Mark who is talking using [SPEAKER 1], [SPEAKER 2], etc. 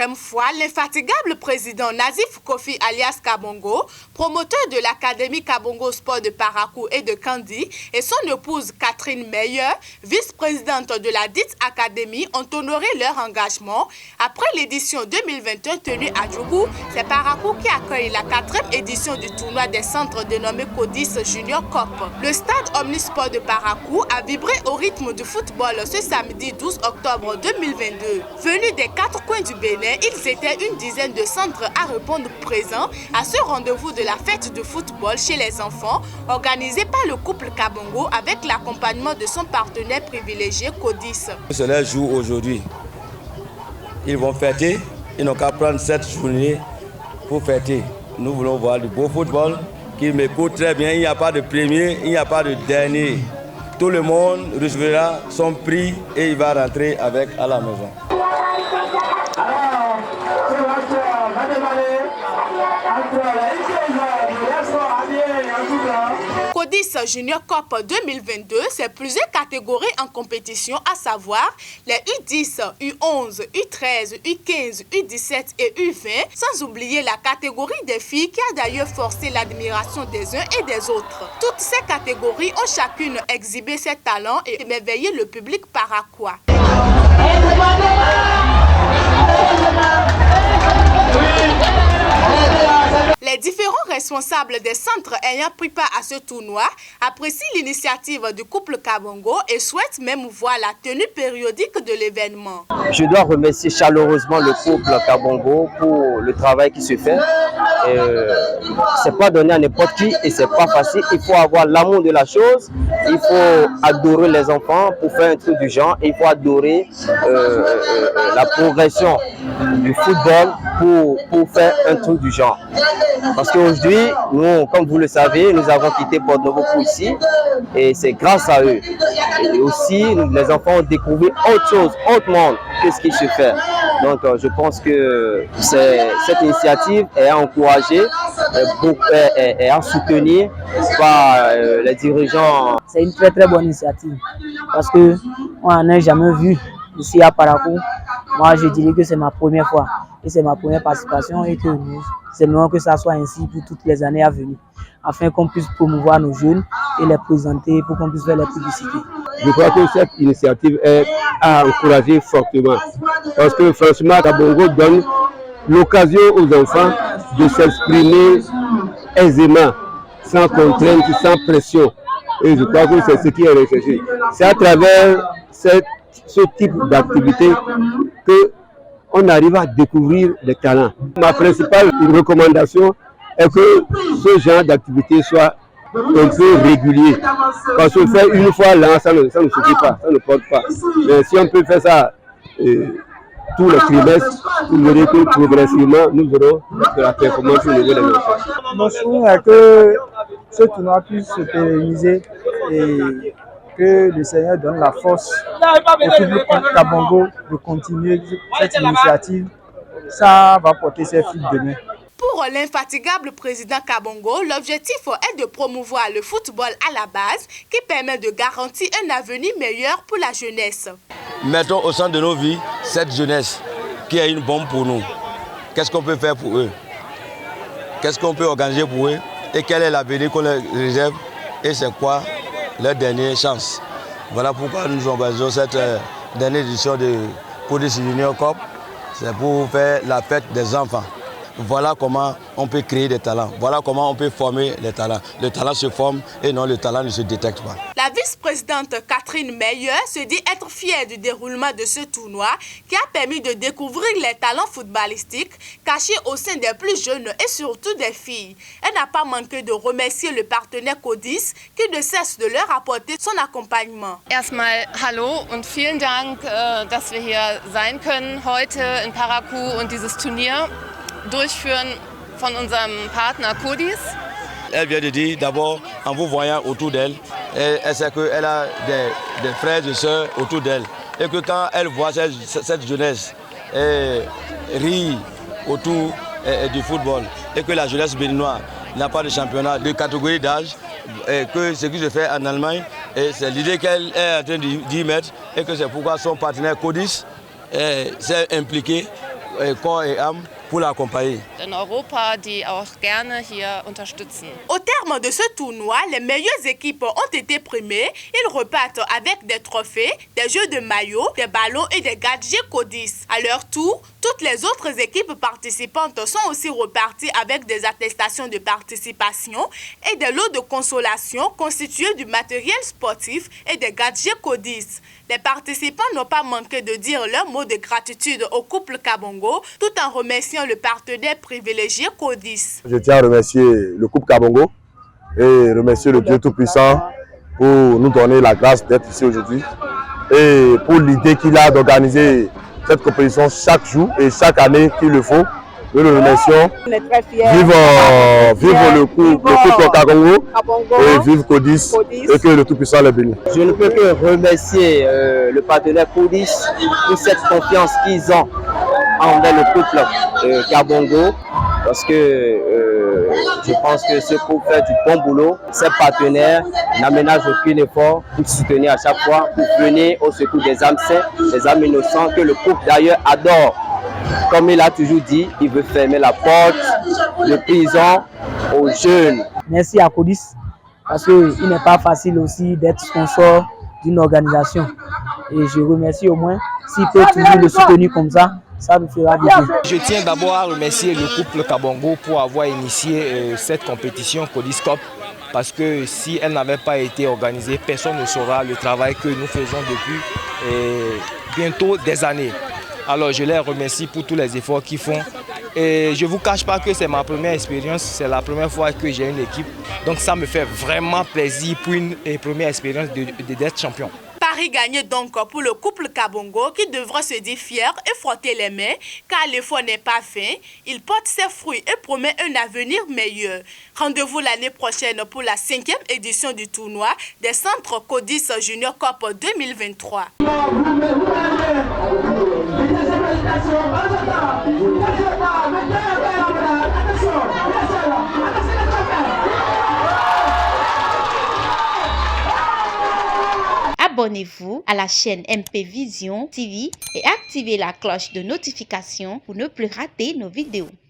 [SPEAKER 1] troisième fois, l'infatigable président Nazif Kofi alias Kabongo, promoteur de l'Académie Kabongo Sport de Parakou et de Kandi, et son épouse Catherine Meyer, vice-présidente de la dite académie, ont honoré leur engagement. Après l'édition 2021 tenue à Djougou, c'est Parakou qui accueille la 4e édition du tournoi des centres dénommé Codis Junior Cup. Le stade Omnisport de Parakou a vibré au rythme du football ce samedi 12 octobre 2022. Venus des 4 coins du Bénin, ils étaient une dizaine de centres à répondre présents à ce rendez-vous de la fête de football chez les enfants, organisé par le couple Kabongo avec l'accompagnement de son partenaire privilégié Codis.
[SPEAKER 2] C'est leur jour aujourd'hui. Ils vont fêter, ils n'ont qu'à prendre cette journée pour fêter. Nous voulons voir du beau football qui m'écoute très bien. Il n'y a pas de premier, il n'y a pas de dernier. Tout le monde recevra son prix et il va rentrer avec à la maison.
[SPEAKER 1] Codis Junior Cup 2022, c'est plusieurs catégories en compétition, à savoir les U10, U11, U13, U15, U17 et U20, sans oublier la catégorie des filles qui a d'ailleurs forcé l'admiration des uns et des autres. Toutes ces catégories ont chacune exhibé ses talents et émerveillé le public paraquois. Les différents responsables des centres ayant pris part à ce tournoi apprécient l'initiative du couple Kabongo et souhaitent même voir la tenue périodique de l'événement.
[SPEAKER 3] Je dois remercier chaleureusement le couple Kabongo pour le travail qui se fait. C'est pas donné à n'importe qui et c'est pas facile. Il faut avoir l'amour de la chose, il faut adorer les enfants pour faire un truc du genre, il faut adorer la progression du football pour faire un truc du genre. Parce qu'aujourd'hui, nous, comme vous le savez, nous avons quitté Porto-Novo pour ici et c'est grâce à eux. Et aussi, les enfants ont découvert autre chose, autre monde que ce qui se fait. Donc, je pense que cette initiative est à encourager et à soutenir par les dirigeants.
[SPEAKER 4] C'est une très très bonne initiative parce qu'on n'en a jamais vu ici à Parakou. Moi, je dirais que c'est ma première fois et c'est ma première participation et que c'est mieux que ça soit ainsi pour toutes les années à venir, afin qu'on puisse promouvoir nos jeunes et les présenter pour qu'on puisse faire la publicité.
[SPEAKER 5] Je crois que cette initiative est à encourager fortement parce que franchement, Kabongo donne l'occasion aux enfants de s'exprimer aisément, sans contrainte, sans pression. Et je crois que c'est ce qui est recherché. C'est à travers ce type d'activité qu'on arrive à découvrir les talents. Ma principale recommandation est que ce genre d'activité soit un peu régulier. Parce que faire une fois là, ça ne suffit pas, ça ne porte pas. Mais si on peut faire ça tous les trimestres, vous verrez que progressivement, nous aurons de la performance au niveau des enfants.
[SPEAKER 6] Mon souhait est que ce tournoi puisse se pérenniser et que le Seigneur donne la force au public Kabongo de continuer cette initiative. Ça va porter ses fruits demain.
[SPEAKER 1] Pour l'infatigable président Kabongo, l'objectif est de promouvoir le football à la base qui permet de garantir un avenir meilleur pour la jeunesse.
[SPEAKER 2] Mettons au centre de nos vies cette jeunesse qui est une bombe pour nous. Qu'est-ce qu'on peut faire pour eux? Qu'est-ce qu'on peut organiser pour eux? Et quel est l'avenir qu'on leur réserve? Et c'est quoi leur dernière chance? Voilà pourquoi nous organisons cette dernière édition de Codis Junior Cup. C'est pour faire la fête des enfants. Voilà comment on peut créer des talents. Voilà comment on peut former les talents. Le talent se forme et non le talent ne se détecte pas.
[SPEAKER 1] La vice-présidente Catherine Meyer se dit être fière du déroulement de ce tournoi qui a permis de découvrir les talents footballistiques cachés au sein des plus jeunes et surtout des filles. Elle n'a pas manqué de remercier le partenaire Codis qui ne cesse de leur apporter son accompagnement.
[SPEAKER 7] Erstmal hallo und vielen Dank, dass wir hier sein können heute in Parakou und dieses Turnier durchführen von unserem Partner Codis.
[SPEAKER 2] Elle vient de dire d'abord, en vous voyant autour d'elle, elle sait qu'elle a des frères et sœurs autour d'elle. Et que quand elle voit cette jeunesse rire autour du football, et que la jeunesse béninoise n'a pas de championnat de catégorie d'âge, et que ce qui se fait en Allemagne, c'est l'idée qu'elle est en train d'y mettre, et que c'est pourquoi son partenaire Codis s'est impliqué corps et âme pour l'accompagner.
[SPEAKER 7] In Europa, die auch gerne hier unterstützen.
[SPEAKER 1] Au terme de ce tournoi, les meilleures équipes ont été primées. Ils repartent avec des trophées, des jeux de maillots, des ballons et des gadgets Codis. À leur tour, toutes les autres équipes participantes sont aussi reparties avec des attestations de participation et des lots de consolation constitués du matériel sportif et des gadgets Codis. Les participants n'ont pas manqué de dire leur mot de gratitude au couple Kabongo tout en remerciant le partenaire privilégié Codis.
[SPEAKER 8] Je tiens à remercier le couple Kabongo et remercier le Dieu Tout-Puissant pour nous donner la grâce d'être ici aujourd'hui et pour l'idée qu'il a d'organiser cette compétition chaque jour et chaque année qu'il le faut. Nous le remercions. Vive le couple Kabongo et vive Codis et que le Tout-Puissant les bénisse.
[SPEAKER 3] Je ne peux que remercier le partenaire Codis pour cette confiance qu'ils ont envers le couple Kabongo parce que je pense que ce couple fait du bon boulot. Ces partenaires n'aménagent aucun effort pour soutenir à chaque fois, pour venir au secours des âmes saintes, des âmes innocentes que le couple d'ailleurs adore. Comme il a toujours dit, il veut fermer la porte de prison aux jeunes.
[SPEAKER 4] Merci à Codis parce qu'il n'est pas facile aussi d'être sponsor d'une organisation. Et je remercie au moins, s'il peut toujours le soutenir comme ça me fera du bien.
[SPEAKER 9] Je tiens d'abord à remercier le couple Kabongo pour avoir initié cette compétition Codis Cup. Parce que si elle n'avait pas été organisée, personne ne saura le travail que nous faisons depuis bientôt des années. Alors je les remercie pour tous les efforts qu'ils font. Et je ne vous cache pas que c'est ma première expérience, c'est la première fois que j'ai une équipe. Donc ça me fait vraiment plaisir pour une première expérience d'être champion.
[SPEAKER 1] Paris gagné donc pour le couple Kabongo qui devra se dire fier et frotter les mains car l'effort n'est pas fait. Il porte ses fruits et promet un avenir meilleur. Rendez-vous l'année prochaine pour la 5e édition du tournoi des centres Codis Junior Cup 2023.
[SPEAKER 10] Abonnez-vous à la chaîne MP Vision TV et activez la cloche de notification pour ne plus rater nos vidéos.